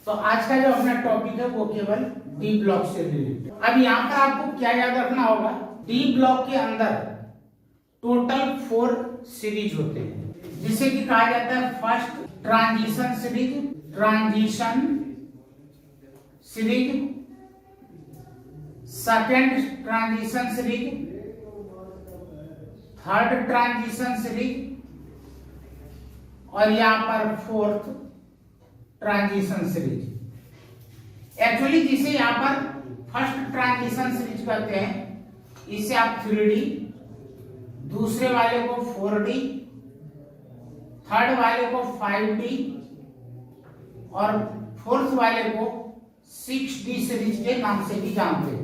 तो आज का जो अपना टॉपिक है वो केवल डी ब्लॉक से रिलेटेड। अब यहाँ पर आपको क्या याद रखना होगा, डी ब्लॉक के अंदर टोटल 4 सीरीज होते हैं, जिसे कि कहा जाता है first transition series, second transition series, third transition series और यहाँ पर फोर्थ ट्रांजिशन सीरीज। एक्चुअली जिसे यहाँ पर फर्स्ट ट्रांजिशन सीरीज कहते हैं, इसे आप 3D, दूसरे वाले को 4D, थर्ड वाले को 5D और फोर्थ वाले को 6D सीरीज के नाम से भी जानते हैं।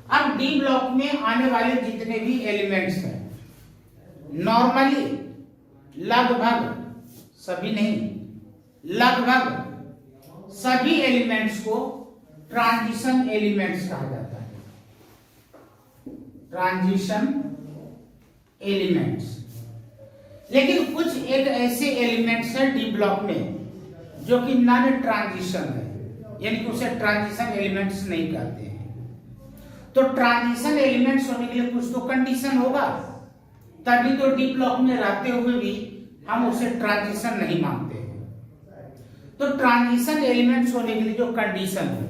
अब डी ब्लॉक में आने वाले जितने भी एलिमेंट्स हैं, नॉर्मली लगभग सभी नहीं, लगभग सभी एलिमेंट्स को ट्रांजिशन एलिमेंट्स कहा जाता है। Transition elements. लेकिन कुछ एक ऐसे एलिमेंट्स हैं डी ब्लॉक में जो कि नॉन ट्रांजिशन है, यानी कि उसे ट्रांजिशन एलिमेंट्स नहीं कहते हैं। तो ट्रांजिशन एलिमेंट्स होने के लिए कुछ तो कंडीशन होगा, तभी तो डी ब्लॉक में रहते हुए भी हम उसे ट्रांजिशन नहीं मानते हैं। तो ट्रांजिशन एलिमेंट्स होने के लिए जो कंडीशन है,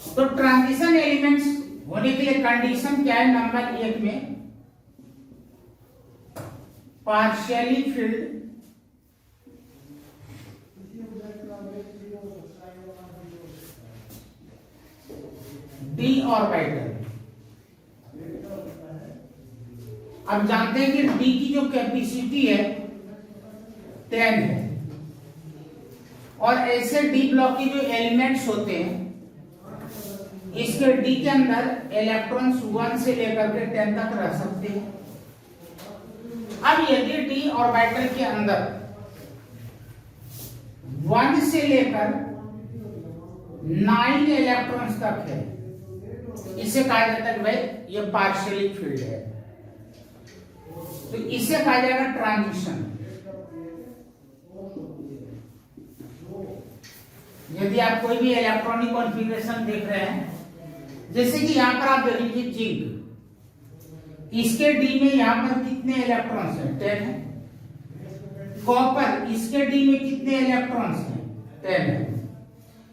तो ट्रांजिशन एलिमेंट्स होने के लिए कंडीशन क्या है? नंबर 1 में पार्शियली फिल्ड डी ऑर्बिटल। अब जानते हैं कि डी की जो कैपेसिटी है 10 है, और ऐसे डी ब्लॉक के जो एलिमेंट्स होते हैं, इसके डी के अंदर इलेक्ट्रॉन्स 1 से लेकर के 10 तक रह सकते हैं। अब यदि डी ऑर्बिटल के अंदर 1 से लेकर 9 इलेक्ट्रॉन्स तक है, इसे कहा जाता है कि भाई ये पार्शियली फिल्ड है, तो इसे कहा जाएगा ट्रांजिशन। यदि आप कोई भी इलेक्ट्रॉनिक कॉन्फ़िगरेशन देख रहे हैं, जैसे कि यहां पर आप देखेंगे जिंक, इसके डी में यहां पर कितने इलेक्ट्रॉन्स हैं? 10 है। कॉपर, इसके डी में कितने इलेक्ट्रॉन्स हैं? 10 है।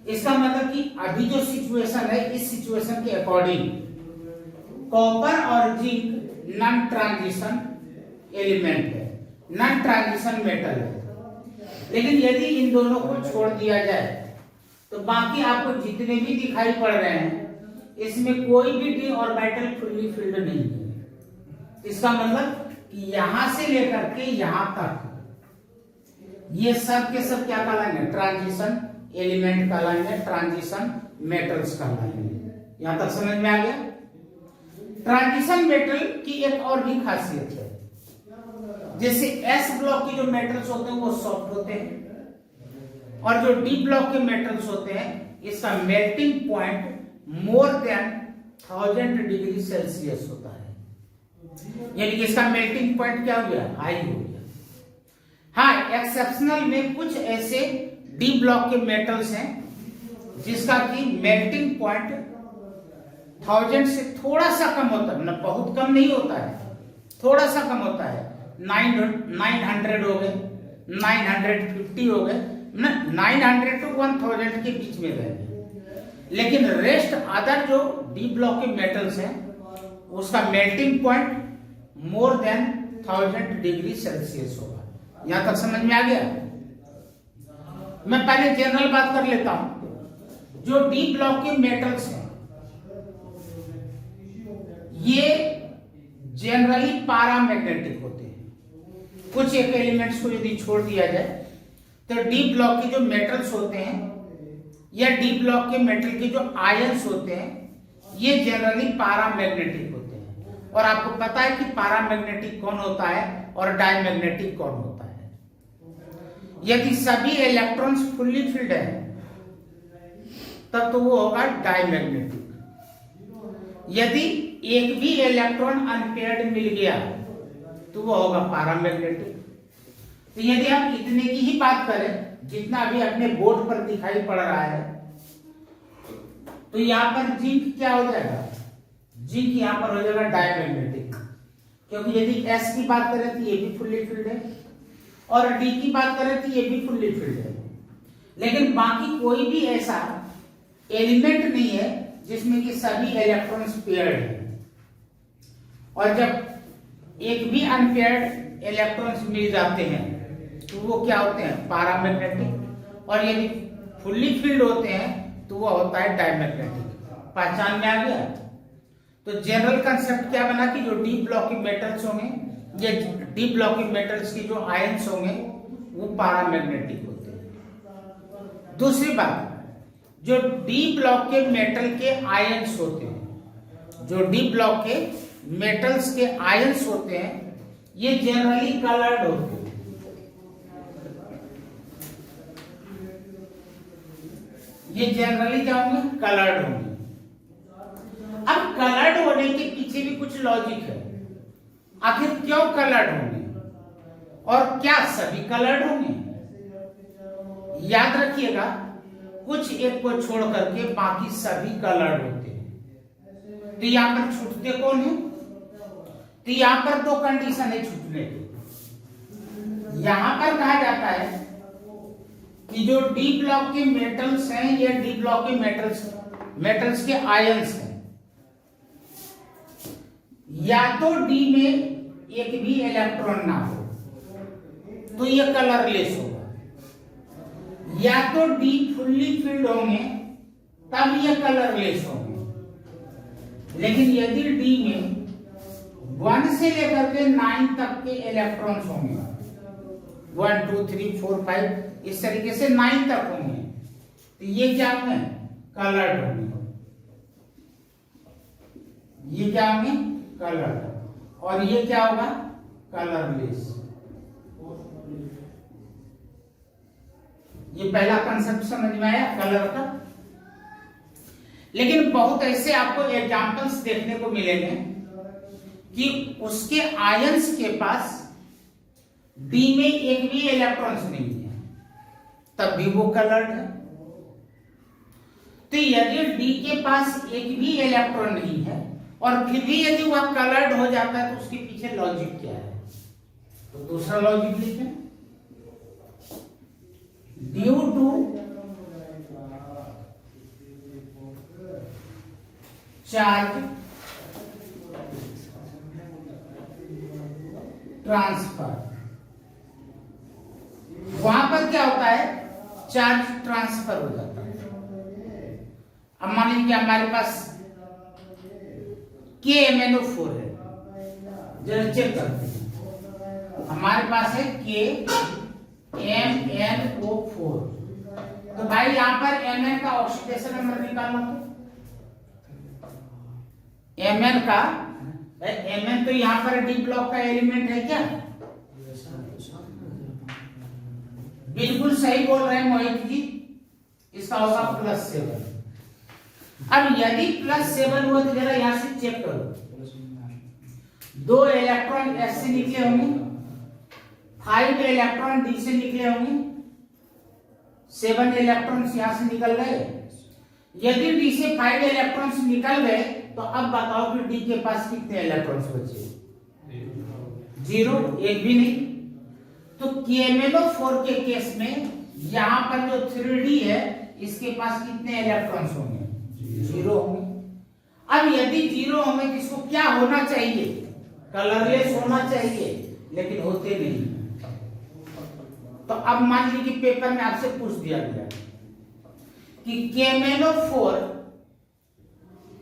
इसका मतलब कि अभी जो सिचुएशन है, इस सिचुएशन के अकॉर्डिंग कॉपर और जिंक नॉन ट्रांजिशन एलिमेंट है, नॉन ट्रांजिशन मेटल है। लेकिन यदि इन दोनों को छोड़ दिया जाए तो बाकी आपको जितने भी दिखाई पड़ रहे हैं, इसमें कोई भी डी ऑर्बिटल फुल्ली फिल्ड नहीं है। इसका मतलब कि यहां से लेकर के यहां तक ये सब के सब क्या कहलाएंगे? ट्रांजिशन एलिमेंट कहलाएंगे, ट्रांजिशन मेटल्स कहलाएंगे। यहां तक समझ में आ गया? ट्रांजिशन मेटल की एक और भी खासियत है, जैसे एस ब्लॉक की जो मेटल्स होते हैं वो सॉफ्ट होते हैं, और जो डी ब्लॉक के मेटल्स होते हैं, इसका melting point more than 1000 degree Celsius होता है। यानी कि इसका मेल्टिंग पॉइंट क्या हो गया? हाई हो गया। हाँ, एक्सेप्शनल में कुछ ऐसे डी ब्लॉक के मेटल्स हैं जिसका कि मेल्टिंग पॉइंट 1000 से थोड़ा सा कम होता है, मतलब बहुत कम नहीं होता है, थोड़ा सा कम होता है। 900 हो गए, 950 हो गए, 900 to 1000 के बीच में रहेंगे। लेकिन रेस्ट अदर जो डी ब्लॉक के मेटल्स हैं, उसका melting point more than 1000 degree Celsius होगा। यहां तक समझ में आ गया? मैं पहले जनरल बात कर लेता हूं। जो डी ब्लॉक के मेटल्स हैं, ये जनरली पैरामैग्नेटिक होते हैं। कुछ एक एलिमेंट्स को यदि छोड़ दिया जाए तो डी ब्लॉक के जो मेटल्स होते हैं, या डी ब्लॉक के मेटल के जो आयंस होते हैं, ये जनरली पैरामैग्नेटिक होते हैं। और आपको पता है कि पैरामैग्नेटिक कौन होता है और डायमैग्नेटिक कौन होता है। यदि सभी इलेक्ट्रॉन्स फुल्ली फिल्ड है तब तो वो होगा डायमैग्नेटिक। यदि एक भी इलेक्ट्रॉन अनपेयर्ड मिल गया तो वो होगा पैरामैग्नेटिक। तो यदि हम इतने की ही बात करें जितना अभी अपने बोर्ड पर दिखाई पड़ रहा है, तो यहां पर जिंक क्या हो जाएगा, जिंक यहां पर हो जाएगा डायमैग्नेटिक, क्योंकि यदि एस की बात करें तो ये भी फुल्ली फिल्ड है और डी की बात करें तो ये भी फुल्ली फिल्ड है, लेकिन बाकी कोई भी ऐसा एलिमेंट नहीं है जिसमें कि सभी इलेक्ट्रॉन्स पेयर्ड है। और जब एक भी अनपेयर्ड इलेक्ट्रॉन्स मिल जाते हैं तो वो क्या होते हैं, पैरामैग्नेटिक, और यदि फुल्ली फिल्ड होते हैं तो वो होता है डायमैग्नेटिक। पहचान में आ गया? तो जनरल कंसेप्ट क्या बना कि जो डी ब्लॉक के मेटल्स होंगे, ये डी ब्लॉक के मेटल्स की जो आयंस होंगे वो पैरामैग्नेटिक होते हैं। दूसरी बात, जो डी ब्लॉक के मेटल के आयंस होते हैं, जो डी ब्लॉक के मेटल्स के आयंस होते हैं, ये जनरली कलर्ड होते हैं। ये जनरली क्या होंगे, कलर्ड होंगे। अब कलर्ड होने के पीछे भी कुछ लॉजिक है। आखिर क्यों कलर्ड होंगे और क्या सभी कलर्ड होंगे? याद रखिएगा, कुछ एक को छोड़ करके बाकी सभी कलर्ड होते हैं। तो यहां पर छूटते कौन है? तो यहां पर दो कंडीशन है छूटने की। यहां पर कहा जाता है कि जो डी ब्लॉक के मेटल्स हैं, ये डी ब्लॉक के मेटल्स के आयंस हैं, या तो डी में एक भी इलेक्ट्रॉन ना हो तो ये कलरलेस होगा, या तो डी फुल्ली फिल्ड होंगे तब ये कलरलेस होंगे। लेकिन यदि डी में 1 से लेकर के 9 तक के इलेक्ट्रॉन्स होंगे, 1 2 3 4 5 इस तरीके से 9 तक होंगे, तो ये क्या होंगे, कलर्ड होंगे। ये क्या होंगे, कलर्ड, और ये क्या होगा, कलरलेस। ये पहला कंसेप्ट समझ में आया कलर का। लेकिन बहुत ऐसे आपको एग्जांपल्स देखने को मिलेंगे कि उसके आयंस के पास डी में एक भी इलेक्ट्रॉन्स नहीं है, तब भी वो कलर्ड है। तो यदि डी के पास एक भी इलेक्ट्रॉन नहीं है और फिर भी यदि वह कलर्ड हो जाता है तो उसके पीछे लॉजिक क्या है? तो दूसरा लॉजिक लिखें, ड्यू टू चार्ज ट्रांसफर। वहां पर क्या होता है, चार्ज ट्रांसफर हो जाता है। अब मान लीजिए हमारे पास KMnO4 है, जरा चेक करते हैं। हमारे पास है KMnO4, तो भाई यहां पर Mn का ऑक्सीडेशन नंबर निकालना। तो Mn का, Mn तो यहां पर डी ब्लॉक का एलिमेंट है क्या? बिल्कुल सही बोल रहे हैं मोहित जी, इसका होगा +7। अब यदि +7 हुआ तो जरा यहां से चेक करो, 2 इलेक्ट्रॉन एस से निकले होंगे, 5 इलेक्ट्रॉन डी से निकले होंगे, 7 इलेक्ट्रॉन्स यहां से निकल गए। यदि डी से 5 इलेक्ट्रॉन्स निकल गए तो अब बताओ कि डी के पास कितने इलेक्ट्रॉन्स बचे? 0, एक भी नहीं। तो KMnO4 के केस में यहां पर जो 3D है इसके पास कितने इलेक्ट्रॉन्स होंगे? 0 होंगे। अब यदि 0 होंगे तो इसको क्या होना चाहिए? कलरलेस होना चाहिए, लेकिन होते नहीं। तो अब मान लीजिए कि पेपर में आपसे पूछ दिया गया कि KMnO4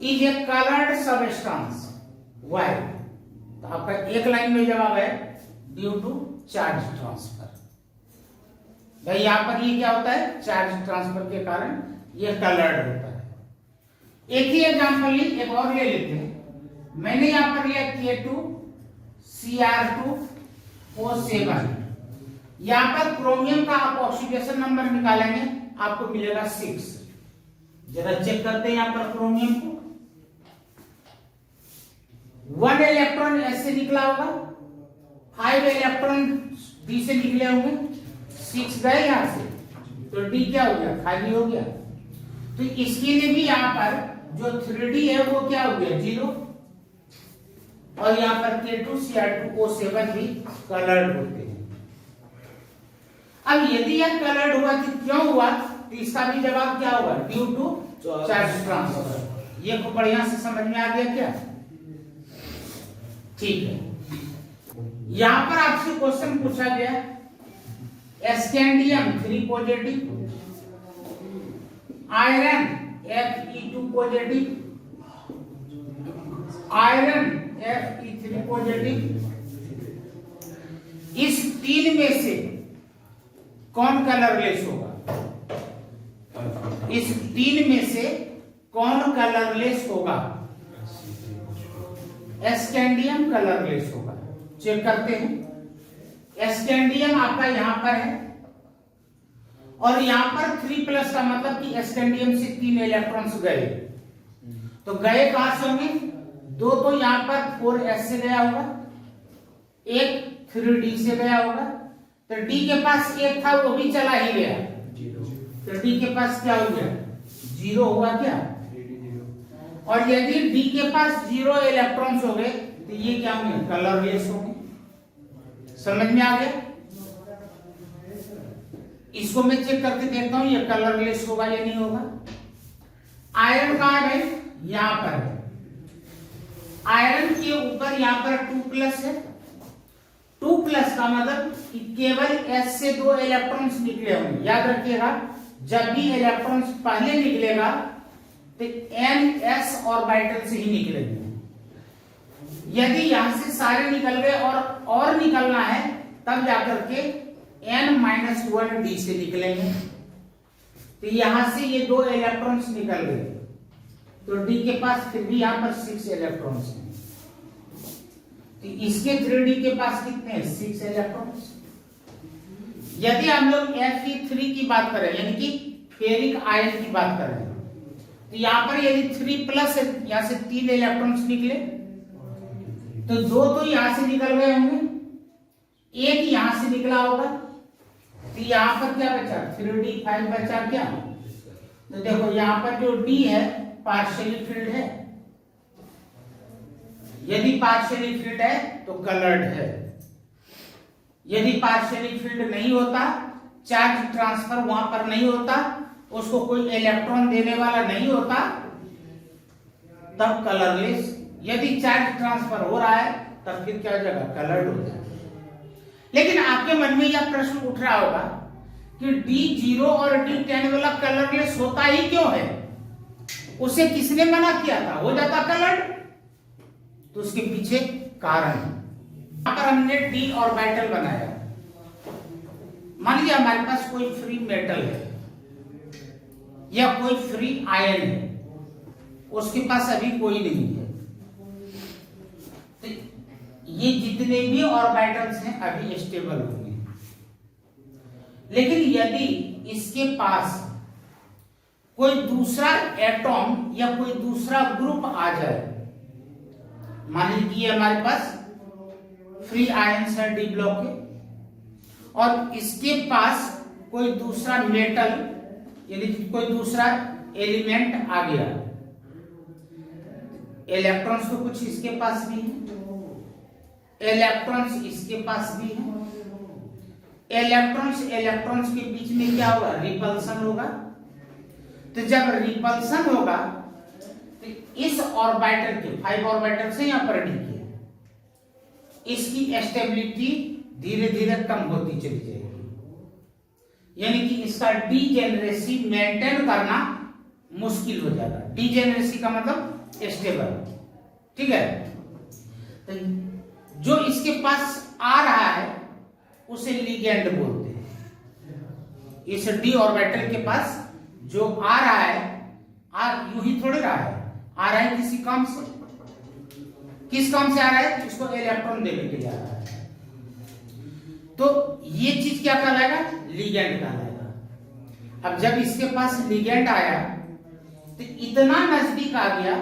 is a coloured substance, why? तो आपका एक लाइन में जवाब है ड्यू टू चार्ज ट्रांसफर। भाई यहां पर ये क्या होता है, चार्ज ट्रांसफर के कारण ये कलर्ड होता है। एक ही एग्जांपल ली, एक और ले लेते हैं। मैंने यहां पर लिया K2Cr2O7। यहां पर क्रोमियम का आप ऑक्सीडेशन नंबर निकालेंगे, आपको मिलेगा 6। जरा चेक करते हैं यहां पर क्रोमियम को। 1 इलेक्ट्रॉन ऐसे निकला होगा, 5 इलेक्ट्रॉन डी से निकले होंगे, 6 गए यहां से, तो डी क्या हो गया, खाली हो गया। तो इसके लिए भी यहां पर जो 3D है वो क्या हो गया, 0। और यहां पर K2Cr2O7 भी कलर्ड होते हैं। अब यदि यह कलर्ड हुआ तो क्यों हुआ, तो इसका भी जवाब क्या होगा, ड्यू टू चार्ज ट्रांसफर। ये को बढ़िया से समझ में आ गया क्या? ठीक है। यहां पर आपसे क्वेश्चन पूछा गया scandium 3 positive, iron Fe2 positive, iron Fe3 positive, इस तीन में से कौन कलरलेस होगा? इस तीन में से कौन कलरलेस होगा? स्कैंडियम कलरलेस होगा। चेक करते हैं। स्कैंडियम आपका यहां पर है और यहां पर 3+ का मतलब कि स्कैंडियम से 3 इलेक्ट्रॉन्स गए, तो गए कहां से होंगे? 2 तो यहां पर 4s से गया होगा, एक 3d से गया होगा, तो d के पास एक था वो भी चला ही गया, तो d के पास क्या हो गया, 0 हुआ क्या? और यदि d के पास 0 इलेक्ट्रॉन्स हो गए तो ये क्या होंगे, कलरलेस होंगे। समझ में आ गया? इसको मैं चेक करके देखता हूं ये कलरलेस होगा या नहीं होगा। आयरन कहां है भाई, यहां पर है। आयरन के ऊपर यहां पर 2+ है, 2+ का मतलब कि केवल s से 2 इलेक्ट्रॉन्स निकले होंगे। याद रखिएगा, जब भी इलेक्ट्रॉन्स पहले निकलेगा तो n s ऑर्बिटल से ही निकलेंगे। यदि यहां से सारे निकल गए और निकलना है तब जाकर के n-1 d से निकलेंगे। तो यहां से ये 2 इलेक्ट्रॉन्स निकल गए, तो d के पास फिर भी यहां पर 6 इलेक्ट्रॉन्स हैं। तो इसके 3d के पास कितने हैं, 6 इलेक्ट्रॉन्स। यदि हम लोग Fe3 की बात करें, यानी कि फेरिक आयन की बात करें, तो यहां पर यदि 3+ यहां से 3 इलेक्ट्रॉन्स निकले, तो 2 तो यहां से निकल गए होंगे, एक यहां से निकला होगा, तो यहां पर क्या बचा, 3d5 बचा क्या? तो देखो यहां पर जो d है पार्शियली फिल्ड है, यदि पार्शियली फिल्ड है तो कलर्ड है। यदि पार्शियली फिल्ड नहीं होता, चार्ज ट्रांसफर वहां पर नहीं होता, उसको कोई इलेक्ट्रॉन देने वाला नहीं होता, तब कलरलेस। यदि चार्ज ट्रांसफर हो रहा है तब फिर क्या हो जाएगा, कलर्ड हो जाएगा। लेकिन आपके मन में यह प्रश्न उठ रहा होगा कि D0 और D10 वाला कलरलेस होता ही क्यों है? उसे किसने मना किया था, हो जाता कलर्ड? तो उसके पीछे कारण है। यहां पर हमने d ऑर्बिटल बनाया। मान लिया हमारे पास कोई फ्री मेटल है या कोई फ्री आयन है, उसके पास अभी कोई नहीं है, तो ये जितने भी ऑर्बिटल्स हैं अभी स्टेबल होंगे। लेकिन यदि इसके पास कोई दूसरा एटॉम या कोई दूसरा ग्रुप आ जाए, मान लीजिए हमारे पास फ्री आयन्स है d ब्लॉक के, और इसके पास कोई दूसरा मेटल यानी कोई दूसरा एलिमेंट आ गया, इलेक्ट्रॉन्स तो कुछ इसके पास भी है, इलेक्ट्रॉन्स इसके पास भी है, इलेक्ट्रॉन्स के बीच में क्या होगा, रिपल्सन होगा। तो जब रिपल्सन होगा तो इस ऑर्बिटल के 5 ऑर्बिटल से यहां पर डी इसकी स्टेबिलिटी धीरे धीरे कम होती चली जाएगी, यानी कि इसका डीजेनरेसी मेंटेन करना मुश्किल हो जाएगा। डीजेनरेसी का मतलब स्टेबल, ठीक है। तो जो इसके पास आ रहा है उसे लिगेंड बोलते हैं। इस डी ऑर्बिटल के पास जो आ रहा है, यूं ही थोड़े रहा है, आ रहा है किसी काम से। किस काम से आ रहा है, इसको इलेक्ट्रॉन देने के लिए आ रहा है, तो ये चीज क्या कहलाएगा, लिगेंड कहलाएगा। अब जब इसके पास लिगेंड आया तो इतना नजदीक आ गया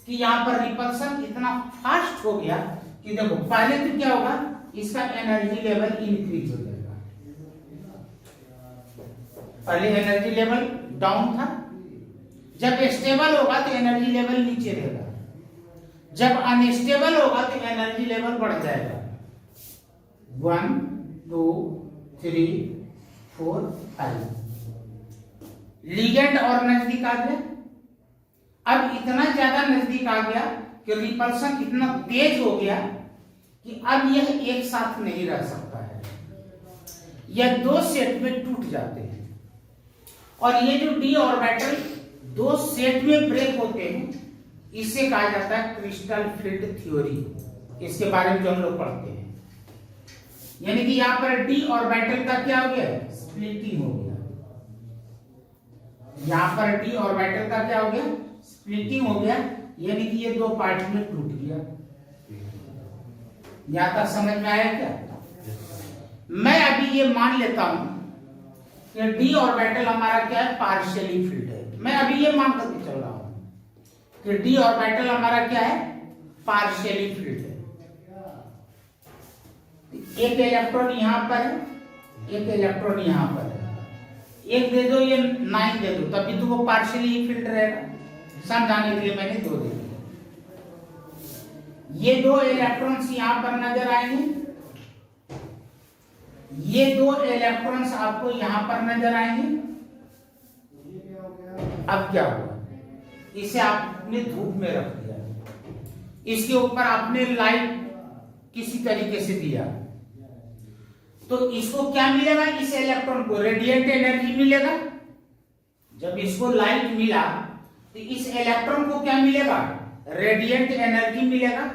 कि यहां पर रिपल्सन इतना फास्ट हो गया कि देखो पहले तो क्या होगा, इसका एनर्जी लेवल इंक्रीज हो जाएगा। पहले एनर्जी लेवल डाउन था, जब स्टेबल होगा तो एनर्जी लेवल नीचे रहेगा, जब अनस्टेबल होगा तो एनर्जी लेवल बढ़ जाएगा। 1 2 3 4 5 लिगेंड और नजदीक आ गया। अब इतना ज्यादा नजदीक आ गया कि रिपल्शन इतना तेज हो गया कि अब यह एक साथ नहीं रह सकता है, यह 2 सेट में टूट जाते हैं। और ये जो डी ऑर्बिटल 2 सेट में ब्रेक होते हैं, इसे कहा जाता है क्रिस्टल फील्ड थ्योरी। इसके बारे में जो हम लोग पढ़ते हैं, यानी कि यहां पर डी ऑर्बिटल का क्या हो गया, स्प्लिटिंग हो गया। यहां पर डी ऑर्बिटल का क्या हो गया, स्प्लिटिंग हो गया, यानी कि ये 2 पार्ट में टूट गया। यहां तक समझ में आया क्या? मैं अभी ये मान लेता हूं कि डी ऑर्बिटल हमारा क्या है, पार्शियली फिल्ड है। मैं अभी ये मान करके चल रहा हूं कि डी ऑर्बिटल हमारा क्या है, पार्शियली फिल्ड है। एक इलेक्ट्रॉन यहां पर है, एक इलेक्ट्रॉन यहां पर है, एक दे दो, ये 9 दे दो, तभी तो वो पार्शियली फिल्ड रहेगा। समझाने के लिए मैंने 2 दे दिया। ये 2 इलेक्ट्रॉन्स यहां पर नजर आएंगे, ये 2 इलेक्ट्रॉन्स आपको यहां पर नजर आएंगे। अब क्या हुआ, इसे आपने धूप में रख दिया, इसके ऊपर आपने लाइट किसी तरीके से दिया, तो इसको क्या मिलेगा, इस इलेक्ट्रॉन को रेडिएंट एनर्जी मिलेगा। जब इसको लाइट मिला तो इस इलेक्ट्रॉन को क्या मिलेगा, रेडिएंट एनर्जी मिलेगा।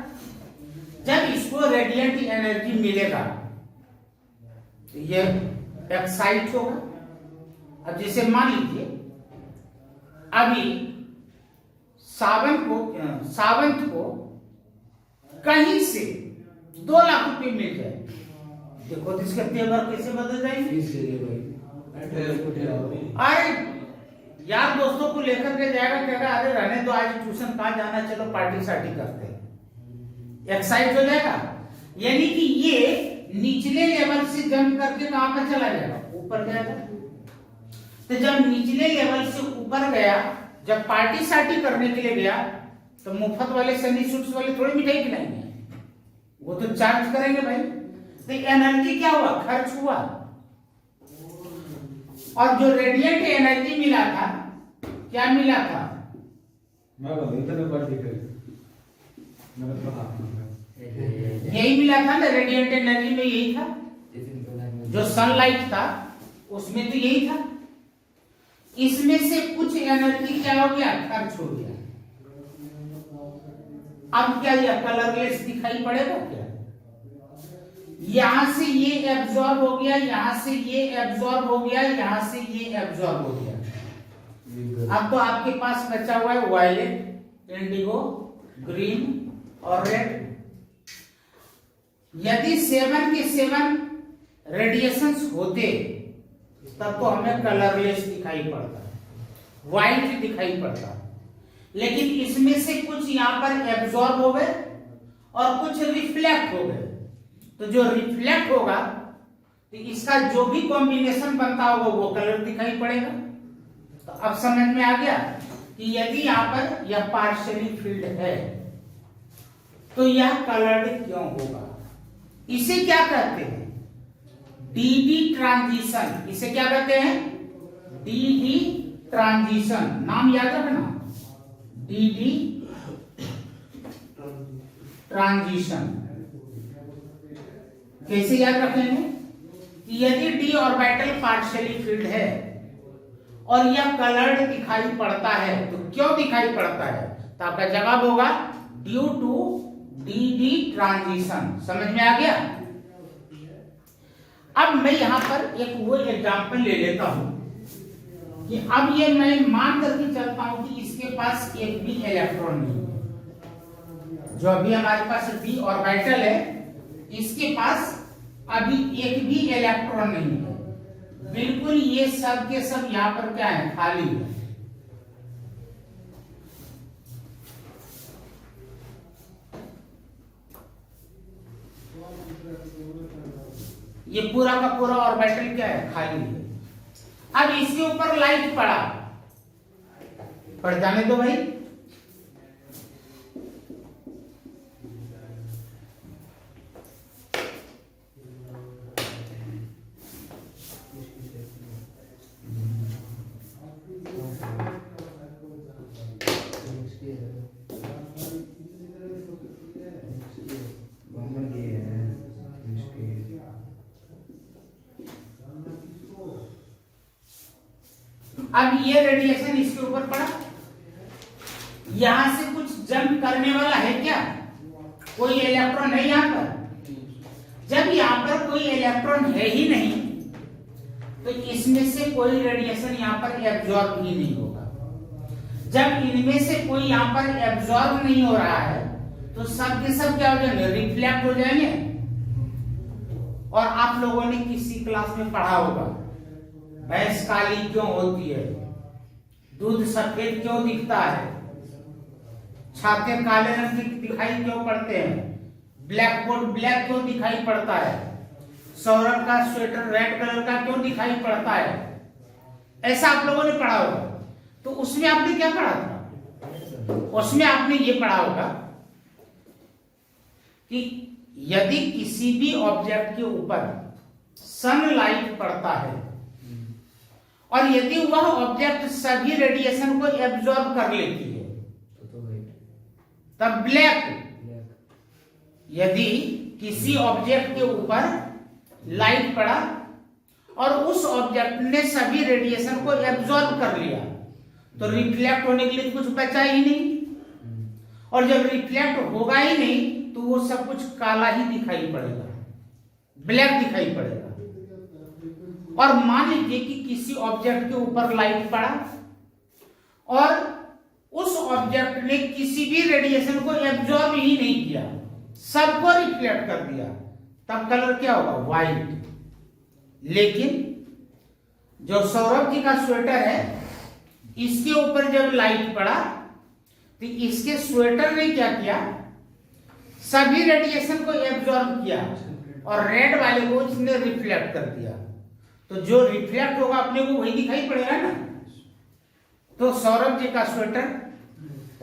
जब इसको रेडिएंट एनर्जी मिलेगा तो ये एक्साइट होगा। अब जैसे मान लीजिए अभी सावंत को कहीं से 2 लाख रुपए मिल जाए, देखो तो इसका तेवर कैसे बदल जाएंगे। अरे यार दोस्तों को लेकर के जाएगा, कहेगा अरे रहने दो, आज ट्यूशन कहाँ जाना, चलो पार्टी सार्टी करते हैं, एक्साइट हो जाएगा। यानी कि ये निचले लेवल से जंप करके कहां पर चला जाएगा, ऊपर जाएगा। तो जब निचले लेवल से ऊपर गया, जब पार्टी सार्टी करने के लिए गया, तो मुफ्त वाले सनी सूट्स वाले थोड़ी मिठाई खिलाएंगे, वो तो चार्ज करेंगे भाई। तो एनर्जी क्या हुआ, खर्च हुआ। और जो रेडिएंट एनर्जी मिला था, क्या मिला था, यही मिला था ना, रेडिएंट एनर्जी में यही था, जो सनलाइट था उसमें तो यही था। इसमें से कुछ एनर्जी क्या हो गया, खर्च हो गया। अब क्या यह कलरलेस दिखाई पड़ेगा क्या, यहां से ये एब्जॉर्ब हो गया, यहां से ये एब्जॉर्ब हो गया, यहां से ये एब्जॉर्ब हो गया। अब तो आपके पास बचा हुआ है वायलेट, इंडिगो, ग्रीन और रेड। यदि 7 के 7 रेडिएशंस होते तब तो हमें कलरलेस दिखाई पड़ता, व्हाइट दिखाई पड़ता, लेकिन इसमें से कुछ यहां पर एब्जॉर्ब हो गए और कुछ रिफ्लेक्ट हो गए। तो जो रिफ्लेक्ट होगा तो इसका जो भी कॉम्बिनेशन बनता होगा वो कलर दिखाई पड़ेगा। तो अब समझ में आ गया कि यदि यहां पर यह पार्शियली फील्ड है तो यह कलर्ड क्यों होगा। इसे क्या कहते हैं, डीडी ट्रांजिशन। इसे क्या कहते हैं, डीडी ट्रांजिशन। नाम याद रखना, डीडी ट्रांजिशन। कैसे याद रखेंगे कि यदि डी ऑर्बिटल पार्शियली फील्ड है और यह कलर्ड दिखाई पड़ता है, तो क्यों दिखाई पड़ता है, तो आपका जवाब होगा ड्यू टू डी ट्रांजिशन। समझ में आ गया। अब मैं यहां पर एक वो एग्जांपल ले लेता हूं कि अब ये मैं मान करके चलता हूं कि इसके पास एक भी इलेक्ट्रॉन नहीं है। जो अभी हमारे पास डी ऑर्बिटल है, इसके पास अभी एक भी इलेक्ट्रॉन नहीं है, बिल्कुल ये सब के सब यहां पर क्या है, खाली है। ये पूरा का पूरा ऑर्बिटल क्या है, खाली है। अब इसके ऊपर लाइट पड़ जाने दो भाई। अब ये रेडिएशन इसके ऊपर पड़ा, यहां से कुछ जंप करने वाला है क्या, कोई इलेक्ट्रॉन है यहां पर। जब यहां पर कोई इलेक्ट्रॉन है ही नहीं तो इसमें से कोई रेडिएशन यहां पर एब्जॉर्ब ही नहीं होगा। जब इनमें से कोई यहां पर एब्जॉर्ब नहीं हो रहा है तो सब के सब क्या हो जाएंगे, रिफ्लेक्ट हो जाएंगे। और आप लोगों ने किसी क्लास में पढ़ा होगा भैंस काली क्यों होती है, दूध सफेद क्यों दिखता है, छाते काले रंग के दिखाई क्यों पड़ते हैं, ब्लैक बोर्ड ब्लैक क्यों दिखाई पड़ता है, सौरभ का स्वेटर रेड कलर का क्यों दिखाई पड़ता है, ऐसा आप लोगों ने पढ़ा होगा। तो उसमें आपने क्या पढ़ा था, उसमें आपने ये पढ़ा होगा कि यदि किसी भी ऑब्जेक्ट के ऊपर सनलाइट पड़ता है और यदि वह ऑब्जेक्ट सभी रेडिएशन को एब्जॉर्ब कर लेती है तब ब्लैक। यदि किसी ऑब्जेक्ट के ऊपर लाइट पड़ा और उस ऑब्जेक्ट ने सभी रेडिएशन को एब्जॉर्ब कर लिया तो रिफ्लेक्ट होने के लिए कुछ बचा ही नहीं, और जब रिफ्लेक्ट होगा ही नहीं तो वो सब कुछ काला ही दिखाई पड़ेगा, ब्लैक दिखाई पड़ेगा। और मान लीजिए कि किसी ऑब्जेक्ट के ऊपर लाइट पड़ा और उस ऑब्जेक्ट ने किसी भी रेडिएशन को एब्जॉर्ब ही नहीं किया, सबको रिफ्लेक्ट कर दिया, तब कलर क्या होगा, व्हाइट। लेकिन जो सौरभ जी का स्वेटर है इसके ऊपर जब लाइट पड़ा तो इसके स्वेटर ने क्या किया, सभी रेडिएशन को एब्जॉर्ब किया और रेड वाले को इसने रिफ्लेक्ट कर दिया। तो जो रिफ्लेक्ट होगा अपने को वही दिखाई पड़ेगा ना। तो सौरभ जी का स्वेटर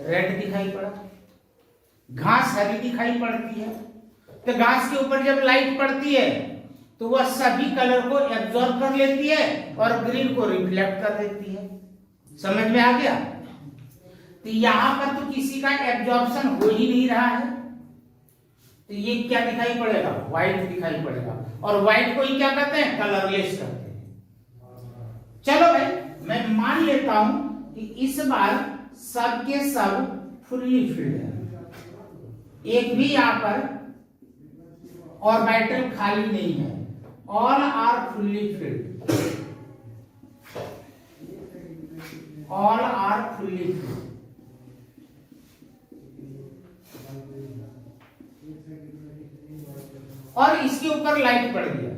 रेड दिखाई पड़ा, घास हरी दिखाई पड़ती है, तो घास के ऊपर जब लाइट पड़ती है तो वह सभी कलर को एब्जॉर्ब कर लेती है और ग्रीन को रिफ्लेक्ट कर देती है। समझ में आ गया। तो यहां पर तो किसी का एब्जॉर्प्शन हो ही नहीं रहा है तो ये क्या दिखाई पड़ेगा, व्हाइट दिखाई पड़ेगा। और व्हाइट को ही क्या कहते हैं, कलरलेस कहते हैं। चलो भाई मैं मान लेता हूं कि इस बार सब के सब फुल्ली फिल्ड है, एक भी यहां पर ऑर्बिटल खाली नहीं है, all are fully filled, all are fully filled. और इसके ऊपर लाइट पड़ गया।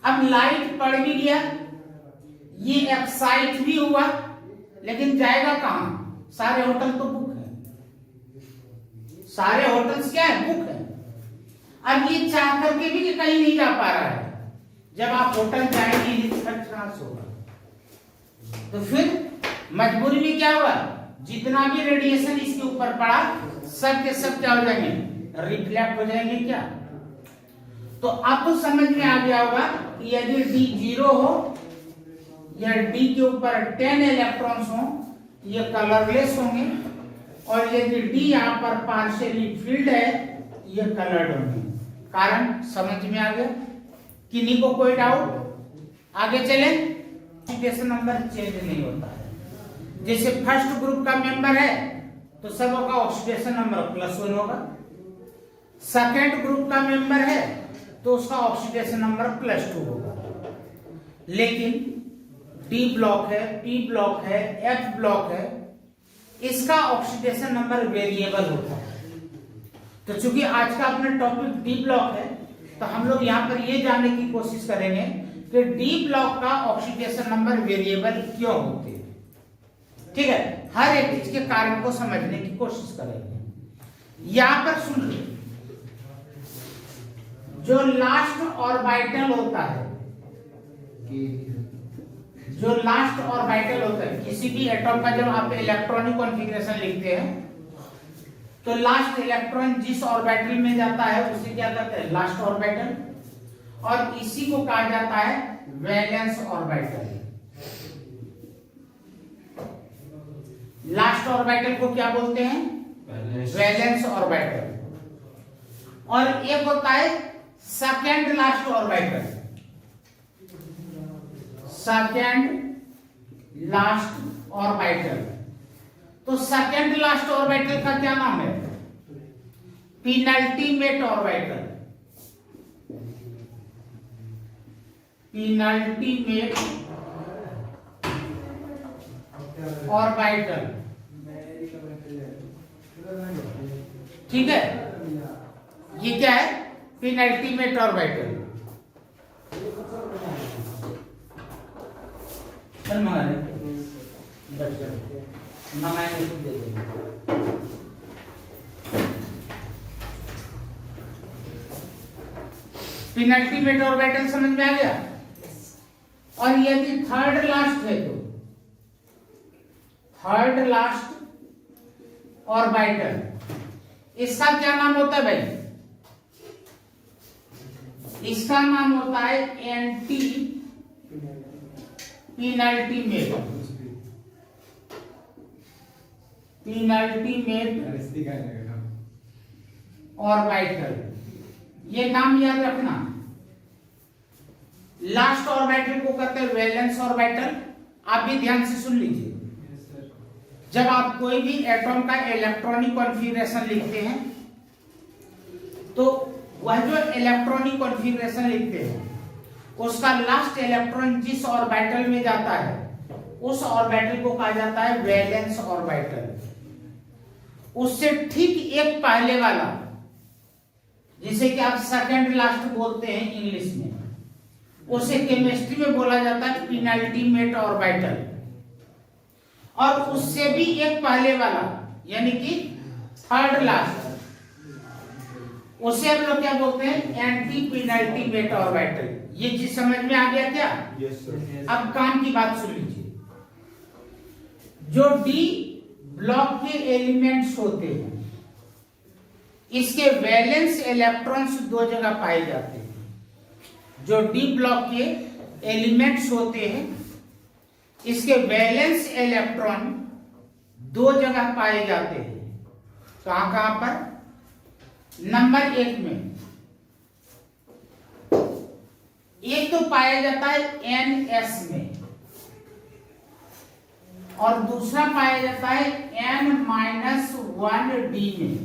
अब लाइट पड़ भी गया, ये एक्साइट भी हुआ, लेकिन जाएगा कहां, सारे होटल तो बुक है, सारे होटल्स क्या है, बुक है। अब ये चाह करके भी कहीं नहीं जा पा रहा है, जब आप होटल जाएंगे ट्रांस होगा तो फिर मजबूरी में क्या हुआ, जितना भी रेडिएशन इसके ऊपर पड़ा सब के सब क्या हो जाएंगे, रिफ्लेक्ट हो जाएंगे क्या। तो आपको समझ में आ गया होगा कि यदि D 0 हो या D के ऊपर 10 इलेक्ट्रॉन्स हो ये कलरलेस होंगे, और यदि D यहाँ पर पार्शियली फिल्ड है ये कलर्ड होंगे। कारण समझ में आ गया, किन्हीं को कोई डाउट, आगे चले। ऑक्सीडेशन नंबर चेंज नहीं होता है, जैसे फर्स्ट ग्रुप का मेंबर है तो सबका ऑक्सीडेशन नंबर +1 होगा, सेकेंड ग्रुप का मेंबर है तो उसका ऑक्सीडेशन नंबर +2 होगा। लेकिन D ब्लॉक है, P ब्लॉक है, F ब्लॉक है, इसका ऑक्सीडेशन नंबर वेरिएबल होता है। तो चूंकि आज का अपना टॉपिक D ब्लॉक है तो हम लोग यहाँ पर ये जानने की कोशिश करेंगे कि D ब्लॉक का ऑक्सीडेशन नंबर वेरिएबल क्यों होते हैं। ठीक है, हर एक चीज के कारण को समझने की कोशिश करेंगे। यहां पर सुन लो, जो लास्ट ऑर्बिटल होता है, जो लास्ट ऑर्बिटल होता है किसी भी एटॉम का, जब आप इलेक्ट्रॉनिक कॉन्फ़िगरेशन लिखते हैं तो लास्ट इलेक्ट्रॉन जिस ऑर्बिटल में जाता है उसे क्या कहते हैं, लास्ट ऑर्बिटल, और इसी को कहा जाता है वैलेंस ऑर्बिटल। लास्ट ऑर्बिटल को क्या बोलते हैं, वैलेंस ऑर्बिटल। और एक होता है second last orbital, second last orbital. तो सेकेंड लास्ट ऑर्बिटल का क्या नाम है, पेनल्टीमेट ऑर्बिटल, पेनल्टीमेट ऑर्बिटल। ठीक है, ये क्या है, पेनल्टीमेट ऑर्बिटल। चल मंगा मंगाने को दे देंगे। पेनल्टीमेट ऑर्बिटल समझ में आ गया। और यदि थर्ड लास्ट है तो थर्ड लास्ट ऑर्बिटल, इसका क्या नाम होता है भाई, इसका नाम होता है एंटी पेनल्टीमेट, पेनल्टीमेट ऑर्बिटल। ये नाम याद रखना। लास्ट ऑर्बिटल को कहते हैं वैलेंस ऑर्बिटल। आप भी ध्यान से सुन लीजिए, जब आप कोई भी एटॉम का इलेक्ट्रॉनिक कॉन्फ़िगरेशन लिखते हैं तो वह जो इलेक्ट्रॉनिक कॉन्फ़िगरेशन लिखते हैं उसका लास्ट इलेक्ट्रॉन जिस ऑर्बिटल में जाता है उस ऑर्बिटल को कहा जाता है वैलेंस ऑर्बिटल। उससे ठीक एक पहले वाला, जिसे कि आप सेकंड लास्ट बोलते हैं इंग्लिश में, उसे केमिस्ट्री में बोला जाता है पेनल्टीमेट ऑर्बिटल। और उससे भी एक पहले वाला यानी कि थर्ड लास्ट, उसे हम लोग क्या बोलते हैं, एंटी पेनल्टीमेट ऑर्बिटल। ये चीज समझ में आ गया क्या? Yes sir. अब काम की बात सुन लीजिए। जो डी ब्लॉक के एलिमेंट्स होते हैं इसके वैलेंस इलेक्ट्रॉन्स दो जगह पाए जाते हैं। जो डी ब्लॉक के एलिमेंट्स होते हैं इसके वैलेंस इलेक्ट्रॉन दो जगह पाए जाते हैं। कहां कहां पर? नंबर एक में एक तो पाया जाता है NS में और दूसरा पाया जाता है N-1D में।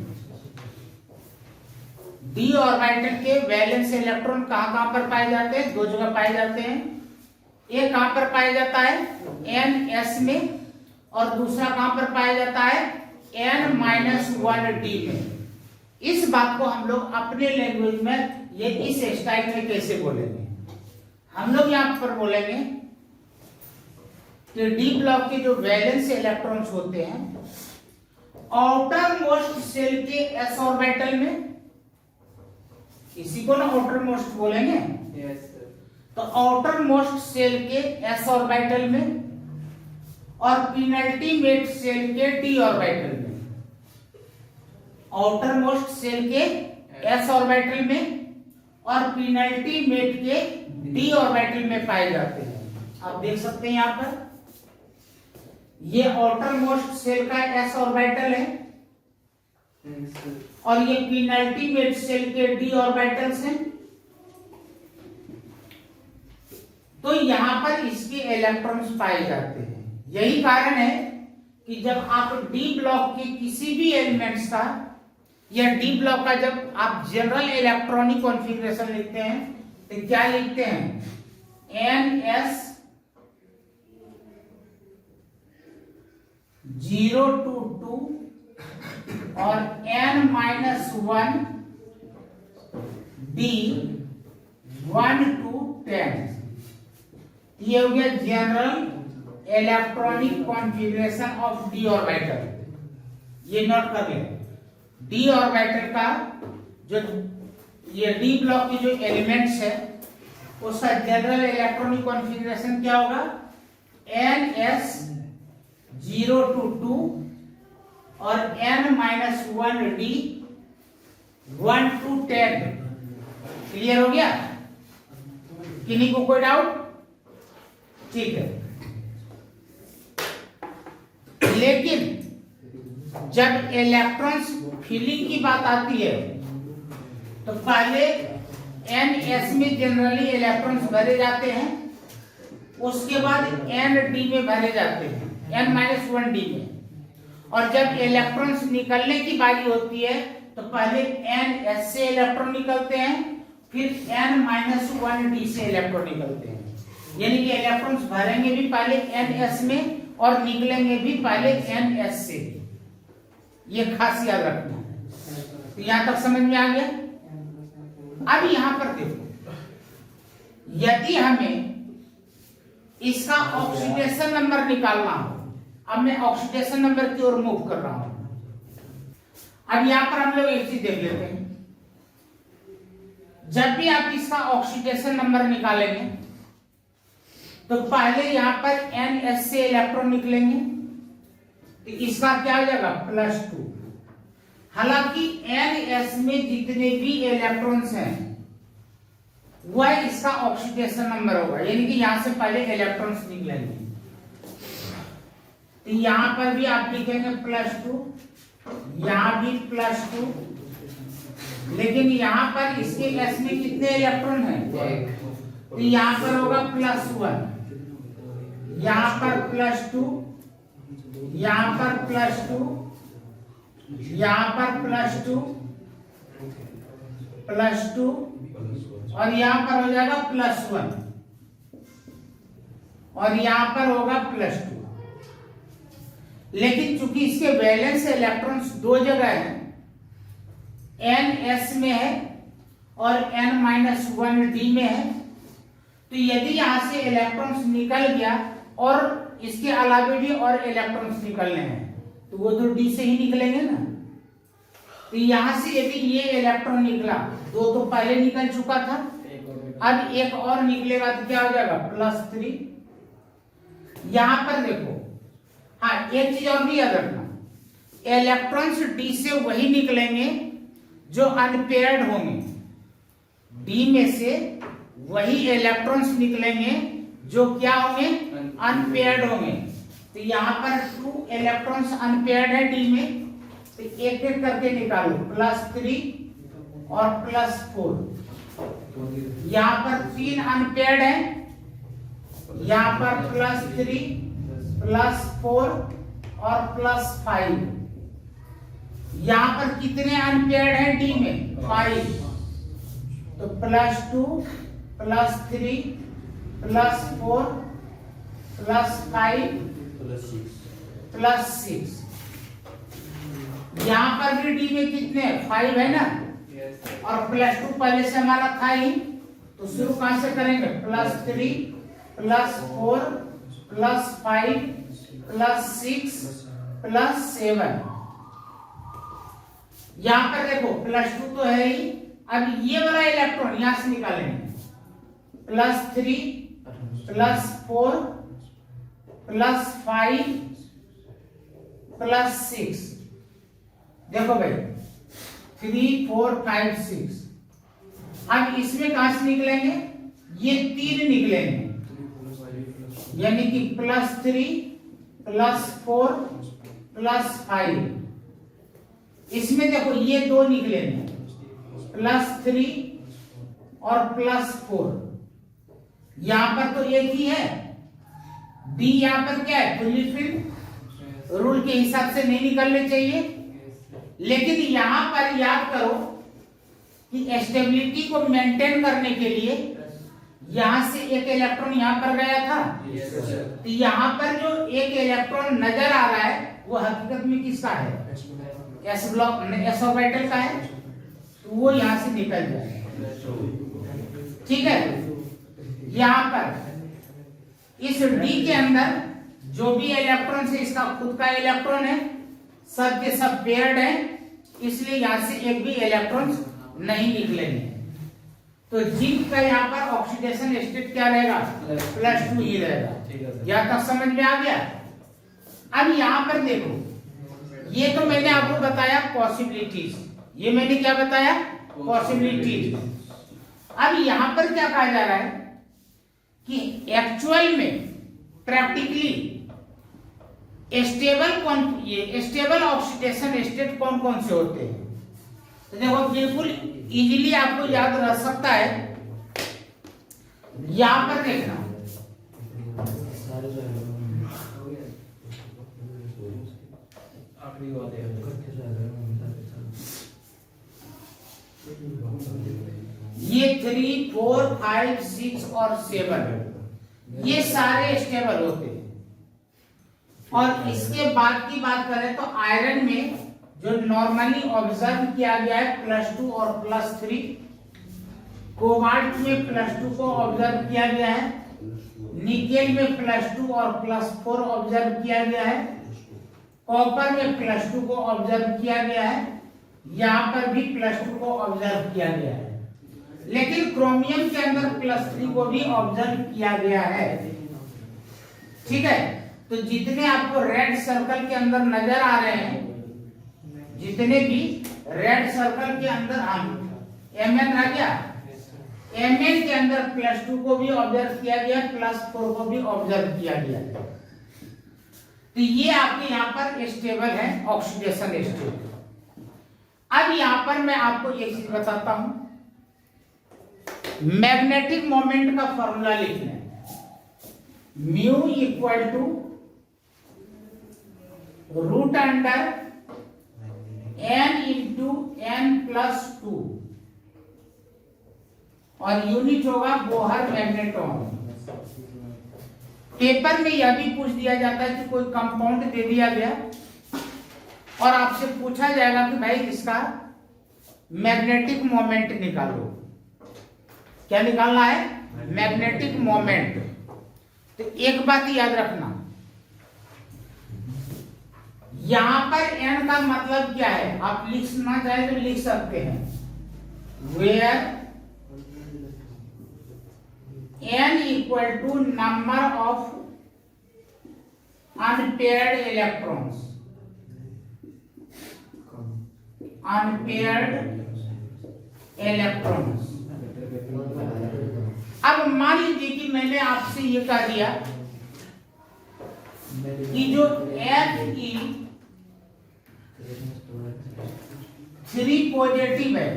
डी ऑर्बिटल के वैलेंस इलेक्ट्रॉन कहां कहां पर पाए जाते हैं? दो जगह पाए जाते हैं। एक कहां पर पाया जाता है? NS में, और दूसरा कहां पर पाया जाता है? N-1D में। इस बात को हम लोग अपने लैंग्वेज में ये इस स्टाइल में कैसे बोलेंगे? हम लोग यहां पर बोलेंगे कि डी ब्लॉक के जो वैलेंस इलेक्ट्रॉन्स होते हैं आउटर मोस्ट सेल के s ऑर्बिटल में, इसी को ना आउटर मोस्ट बोलेंगे। Yes sir. तो आउटर मोस्ट सेल के s ऑर्बिटल में और पेनल्टीमेट सेल के d ऑर्बिटल में। आउटर मोस्ट सेल के s ऑर्बिटल में और पेनल्टीमेट के d ऑर्बिटल में पाए जाते हैं। आप देख सकते हैं यहां पर ये आउटर मोस्ट सेल का s ऑर्बिटल है और ये पेनल्टीमेट सेल के d ऑर्बिटल्स हैं। तो यहां पर इसके इलेक्ट्रॉन्स पाए जाते हैं। यही कारण है कि जब आप डी ब्लॉक के किसी भी एलिमेंट्स का या डी ब्लॉक का जब आप जनरल इलेक्ट्रॉनिक कॉन्फ़िगरेशन लिखते हैं तो क्या लिखते हैं? NS 0 to 2 और N-1 D 1 to 10। ये हो गया general electronic configuration of D orbital. ये नोट कर लें, डी ऑर्बिटल का जो ये डी ब्लॉक के जो एलिमेंट्स है उसका जनरल इलेक्ट्रॉनिक कॉन्फ़िगरेशन क्या होगा, NS0 to 2 और N-1D 1 to 10। क्लियर हो गया? किन्हीं को कोई डाउट? ठीक है। लेकिन जब इलेक्ट्रॉन्स फिलिंग की बात आती है तो पहले NS में जनरली इलेक्ट्रॉन्स भरे जाते हैं, उसके बाद ND में भरे जाते हैं, N-1D में। और जब इलेक्ट्रॉन्स निकलने की बारी होती है तो पहले NS से इलेक्ट्रॉन निकलते हैं, फिर N-1D से इलेक्ट्रॉन निकलते हैं। यानी कि इलेक्ट्रॉन्स भरेंगे भी पहले NS में और निकलेंगे भी पहले NS से। ये खास याद रखना है। तो यहां तक समझ में आ गया? अब यहां पर देखो, यदि हमें इसका ऑक्सीडेशन नंबर निकालना हो, अब मैं ऑक्सीडेशन नंबर की ओर मूव कर रहा हूं। अब यहां पर हम लोग एक चीज देख लेते हैं, जब भी आप इसका ऑक्सीडेशन नंबर निकालेंगे तो पहले यहां पर NS से इलेक्ट्रॉन निकलेंगे, तो इसका क्या हो जाएगा, +2। हालांकि NS में जितने भी इलेक्ट्रॉन्स हैं वह इसका ऑक्सीडेशन नंबर होगा, यानी कि यहां से पहले इलेक्ट्रॉन्स निकलेंगे। तो यहां पर भी आप लिखेंगे +2, यहां भी +2, लेकिन यहां पर इसके S में कितने इलेक्ट्रॉन हैं, तो यहां पर होगा +1, यहां पर +2, यहां पर +2, यहां पर +2 और यहां पर हो जाएगा +1 और यहां पर होगा +2। लेकिन चूंकि इसके वैलेंस इलेक्ट्रॉन्स दो जगह है, NS में है और N-1D में है, तो यदि यहां से इलेक्ट्रॉन्स निकल गया और इसके अलावा भी और इलेक्ट्रॉन्स निकलने हैं तो वो तो D से ही निकलेंगे ना। तो यहां से यदि ये इलेक्ट्रॉन निकला, दो तो पहले निकल चुका था, अब एक और निकलेगा तो क्या हो जाएगा, +3। यहां पर देखो, हाँ एक चीज और भी याद रखना, इलेक्ट्रॉन्स D से वही निकलेंगे जो अनपेयर्ड होंगे, D में से वही इलेक्ट्रॉन्स निकलेंगे जो क्या होंगे, अनपेयर्ड होंगे। तो यहाँ पर 2 इलेक्ट्रॉन्स अनपेयर्ड है D में, तो एक एक करके निकालो, +3 और +4। यहाँ पर 3 अनपेयर्ड है, यहाँ पर +3 +4 और +5। यहाँ पर कितने अनपेयर्ड है D में, 5। तो +2 +3 +4 +5 +6। यहाँ पर भी D में कितने, 5 है ना, और +2 पहले से हमारा था ही, तो शुरू कहां से करेंगे, +3 +4 +5 +6 +7। यहां पर देखो +2 तो है ही, अब ये वाला इलेक्ट्रॉन यहां से निकालेंगे, +3 +4 +5 +6। देखो भाई 3 4 5 6। अब इसमें कहां से निकलेंगे, ये 3 निकलेंगे, यानी कि +3 +4 +5। इसमें देखो ये 2 निकलेंगे, +3 और +4। यहां पर तो एक ही है, D यहां पर क्या है, खुली फिल्म, रूल के हिसाब से नहीं निकलने चाहिए। लेकिन यहां पर याद करो कि स्टेबिलिटी को मेंटेन करने के लिए यहां से एक इलेक्ट्रॉन यहां पर गया था, तो यहां पर जो एक इलेक्ट्रॉन नजर आ रहा है वो हकीकत में किसका है, S ब्लॉक S ऑर्बिटल का है, तो वो यहां से निकल जाएगा। ठीक है, यहां पर इस D के अंदर जो भी इलेक्ट्रॉन है इसका खुद का इलेक्ट्रॉन है, सब के सब पेयर्ड है, इसलिए यहां से एक भी इलेक्ट्रॉन नहीं निकलेंगे। तो जिंक का यहाँ पर ऑक्सीडेशन स्टेट क्या रहेगा, +2 ही रहेगा। यहाँ तक समझ में आ गया। अब यहाँ पर देखो, ये तो मैंने आपको बताया पॉसिबिलिटीज, ये मैंने क्या बताया, पॉसिबिलिटीज। अब यहाँ पर क्या कहा जा रहा है कि एक्चुअल में प्रैक्टिकली स्टेबल ऑक्सीडेशन स्टेट कौन कौन से होते हैं। तो देखो बिल्कुल इजीली आपको याद रह सकता है। यहां पर देखना, ये 3, 4, 5, 6 और 7 ये सारे स्टेबल होते हैं। और इसके बाद की बात करें तो आयरन में जो नॉर्मली ऑब्जर्व किया गया है +2 और +3, कोबाल्ट में +2 को ऑब्जर्व किया गया है, निकेल में +2 और +4 ऑब्जर्व किया गया है, कॉपर में +2 को ऑब्जर्व किया गया है, यहाँ पर भी +2 को ऑब्जर्व किया गया है। लेकिन क्रोमियम के अंदर +3 को भी ऑब्जर्व किया गया है। ठीक है, तो जितने आपको रेड सर्कल के अंदर नजर आ रहे हैं, जितने भी रेड सर्कल के अंदर Mn रह गया, Mn के अंदर +2 को भी ऑब्जर्व किया गया, +4 को भी ऑब्जर्व किया गया। तो ये आपके यहाँ पर स्टेबल है ऑक्सीडेशन स्टेट। अब यहाँ पर मैं आपको एक चीज बताता हूं, मैग्नेटिक मोमेंट का फॉर्मूला लिखना है। Mu equal to √n into n+2 और यूनिट होगा बोहर मैग्नेट्रॉन। पेपर में यह भी पूछ दिया जाता है कि कोई कंपाउंड दे दिया गया और आपसे पूछा जाएगा कि भाई इसका मैग्नेटिक मोमेंट निकालो। क्या निकालना है, मैग्नेटिक मोमेंट। तो एक बात याद रखना, यहां पर n का मतलब क्या है, आप लिखना चाहे तो लिख सकते हैं, where n equal to number of unpaired electrons, unpaired electrons. अब मान लीजिए कि मैंने आपसे ये कह दिया कि जो Fe3 पॉजिटिव है,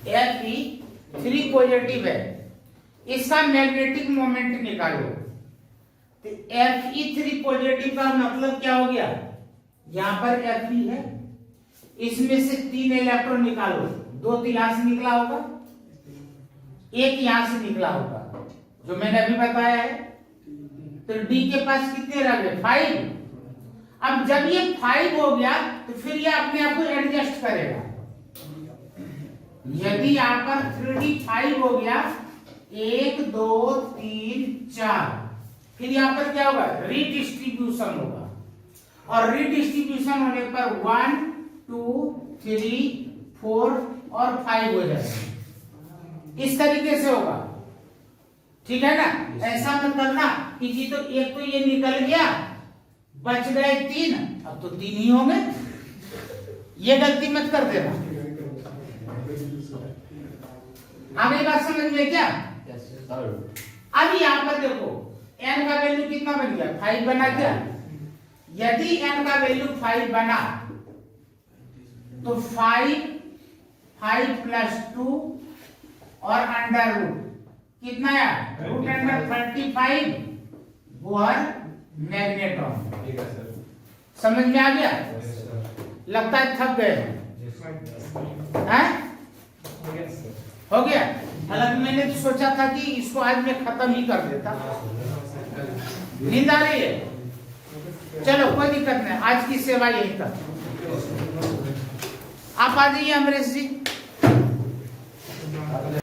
Fe3 पॉजिटिव है, इसका मैग्नेटिक मोमेंट निकालो। तो Fe3 पॉजिटिव का मतलब क्या हो गया, यहां पर Fe है, इसमें से 3 इलेक्ट्रॉन निकालो, 2 तो यहां से निकला होगा, 1 यहां से निकला होगा, जो मैंने अभी बताया है। तो D के पास कितने रह गए, 5। अब जब ये 5 हो गया तो फिर ये अपने आप को एडजस्ट करेगा। यदि यहां पर 3D 5 हो गया, 1 2 3 4, फिर यहां पर क्या होगा, रीडिस्ट्रीब्यूशन होगा, और रीडिस्ट्रीब्यूशन होने पर 1 2 3 4 और 5 हो जाएगा। इस तरीके से होगा, ठीक है ना। ऐसा मत करना कि जी तो एक तो ये निकल गया, बच गए 3, अब तो 3 ही होंगे, ये गलती मत कर देना। आगे बात समझ में क्या। अब यहां पर देखो n का वैल्यू कितना बन गया, 5 बना क्या। यदि n का वैल्यू 5 बना तो 5 + 2 और अंडर रूट कितना है, √35 बोहर मैग्नेट्रॉन। समझ में आ गया, लगता है थक गए हैं, हो गया। हालांकि मैंने तो सोचा था कि इसको आज मैं खत्म ही कर देता, नींद आ रही है, चलो कोई दिक्कत नहीं, आज की सेवा यही तक। आप आ जाइए अमरेश जी।